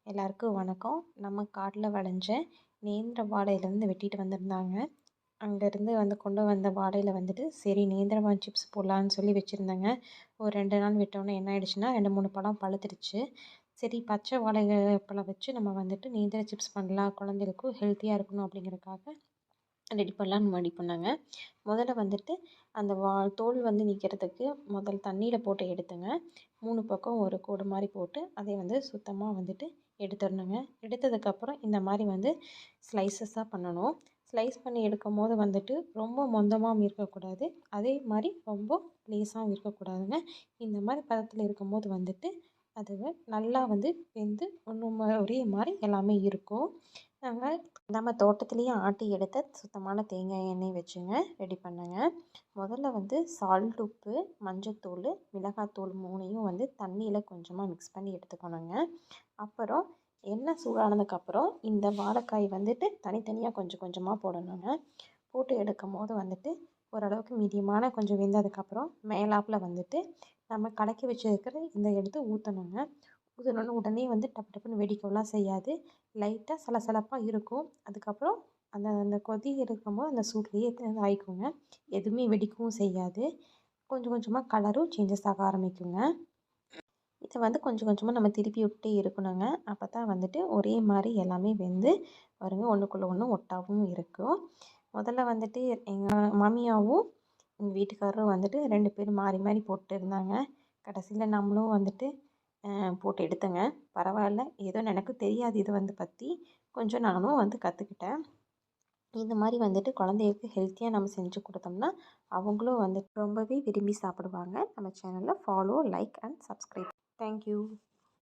எல்லாருக்கும் வணக்கம். நம்ம காட்டில் விளைஞ்ச நேந்திர வாழையிலேருந்து வெட்டிட்டு வந்திருந்தாங்க. அங்கேருந்து கொண்டு வந்த வாழையில சரி நேந்திரவாழை சிப்ஸ் போடலான்னு சொல்லி வச்சுருந்தேங்க. ஒரு 2 நாள் விட்டோன்னே என்ன ஆயிடுச்சுன்னா 2, 3 பழம் பழுத்துருச்சு. சரி பச்சை வாழைப்பழம் வச்சு நம்ம நேந்திர சிப்ஸ் பண்ணலாம், குழந்தைகளுக்கும் ஹெல்த்தியாக இருக்கணும் அப்படிங்கிறதுக்காக ரெடி பண்ணலான்னு ரெடி பண்ணேங்க. முதல்ல அந்த தோல் நீக்கிறதுக்கு தண்ணியில் போட்டு எடுத்துங்க. 3 பக்கம் ஒரு கோடு மாதிரி போட்டு அதை சுத்தமாக எடுத்துடணுங்க. எடுத்ததுக்கப்புறம் இந்த மாதிரி ஸ்லைசஸாக பண்ணணும். ஸ்லைஸ் பண்ணி எடுக்கும் போது ரொம்ப மொந்தமாகவும் இருக்கக்கூடாது, அதே மாதிரி ரொம்ப லேஸாகவும் இருக்கக்கூடாதுங்க. இந்த மாதிரி பதத்தில் இருக்கும்போது அது நல்லா வெந்து ஒரே மாதிரி எல்லாமே இருக்கும். நம்ம தோட்டத்துலேயே ஆட்டி எடுத்த சுத்தமான தேங்காய் எண்ணெய் வச்சுங்க ரெடி பண்ணேங்க. முதல்ல சால்ட், உப்பு, மஞ்சத்தூள், மிளகாத்தூள் 3யும் தண்ணியில் கொஞ்சமாக மிக்ஸ் பண்ணி எடுத்துக்கணுங்க. அப்புறம் எண்ணெய் சூடானதுக்கப்புறம் இந்த வாழைக்காய் தனித்தனியாக கொஞ்சம் கொஞ்சமாக போடணுங்க. போட்டு எடுக்கும் போது ஓரளவுக்கு மீடியமான கொஞ்சம் வெந்ததுக்கப்புறம் மேலாப்பில் நம்ம கலக்கி வச்சுருக்கிற இந்த எடுத்து ஊற்றணுங்க. ஊற்றினோன்னு உடனே டப்பு டப்புன்னு வெடிக்கலாம் செய்யாது, லைட்டாக சலசலப்பாக இருக்கும். அதுக்கப்புறம் அந்த அந்த கொதி இருக்கும்போது அந்த சூட்லேயே ஆயிக்குங்க. எதுவுமே வெடிக்கவும் செய்யாது. கொஞ்சம் கொஞ்சமாக கலரும் சேஞ்சஸ் ஆக ஆரம்பிக்குங்க. இதை கொஞ்சம் கொஞ்சமாக நம்ம திருப்பி விட்டே இருக்கணுங்க. அப்போ தான் ஒரே மாதிரி எல்லாமே வெந்து பாருங்க ஒன்றுக்குள்ளே ஒன்று ஒட்டாகவும் இருக்கும். முதல்ல எங்கள் மாமியாவும் எங்கள் வீட்டுக்காரரும் 2 பேரும் மாறி மாறி போட்டு இருந்தாங்க. கடைசியில் நம்மளும் போட்டு எடுத்தேங்க. பரவாயில்ல, ஏதோ எனக்கு தெரியாது இது பற்றி கொஞ்சம் நானும் கற்றுக்கிட்டேன். இந்த மாதிரி குழந்தைகளுக்கு ஹெல்த்தியாக நம்ம செஞ்சு கொடுத்தோம்னா அவங்களும் ரொம்பவே விரும்பி சாப்பிடுவாங்க. நம்ம சேனலை follow, like and subscribe. Thank you.